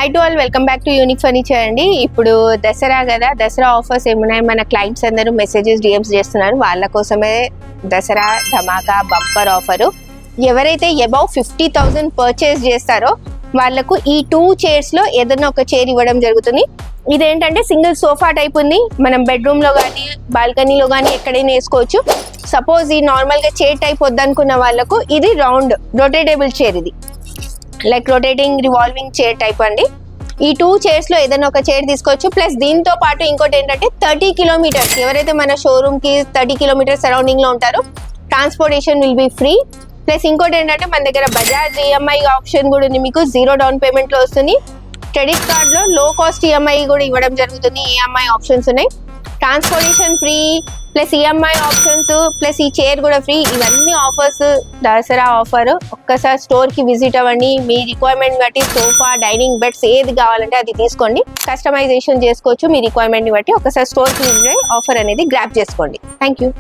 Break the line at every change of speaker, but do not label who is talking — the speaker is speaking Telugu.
Hi to all, welcome back to unique furniture అండి. ఇప్పుడు దసరా కదా, దసరా ఆఫర్స్ ఏమున్నాయి మన క్లయింట్స్ అందరూ మెసేజెస్ డిఎమ్స్ చేస్తున్నారు. వాళ్ళ కోసమే దసరా ధమాకా బంపర్ ఆఫరు. ఎవరైతే అబౌవ్ 50,000 పర్చేస్ చేస్తారో వాళ్ళకు ఈ 2 చైర్స్ లో ఏదైనా ఒక చైర్ ఇవ్వడం జరుగుతుంది. ఇదేంటంటే సింగిల్ సోఫా టైప్ ఉంది. మనం బెడ్రూమ్ లో కానీ బాల్కనీలో కానీ ఎక్కడైనా వేసుకోవచ్చు. సపోజ్ ఈ నార్మల్ గా చైర్ టైప్ వద్దనుకున్న వాళ్ళకు ఇది రౌండ్ రొటేటబుల్ చైర్, ఇది like rotating revolving chair type అండి. ఈ 2 చైర్స్ లో ఏదైనా ఒక చైర్ తీసుకోవచ్చు. ప్లస్ దీంతో పాటు ఇంకోటి ఏంటంటే 30 కిలోమీటర్స్ ఎవరైతే మన షోరూమ్ కి 30 కిలోమీటర్స్ సరౌండింగ్ లో ఉంటారో transportation will be free. Plus ఇంకోటి ఏంటంటే మన దగ్గర బజాజ్ ఈఎంఐ ఆప్షన్ కూడా ఉంది, మీకు 0 డౌన్ పేమెంట్ లో వస్తుంది. క్రెడిట్ కార్డ్ లో లో కాస్ట్ ఈఎంఐ కూడా ఇవ్వడం జరుగుతుంది. ఈఎంఐ ఆప్షన్స్ ఉన్నాయి, transportation free, plus EMI options, plus ఈ చైర్ కూడా ఫ్రీ. ఇవన్నీ ఆఫర్స్ దసరా ఆఫర్. ఒక్కసారి స్టోర్ కి విజిట్ అవ్వండి. మీ రిక్వైర్మెంట్ బట్టి సోఫా, డైనింగ్ బెడ్స్ ఏది కావాలంటే అది తీసుకోండి. కస్టమైజేషన్ చేసుకోవచ్చు మీ రిక్వైర్మెంట్ ని బట్టి. ఒకసారి స్టోర్ కి విజిట్ ఆఫర్ అనేది గ్రాప్ చేసుకోండి. Thank you.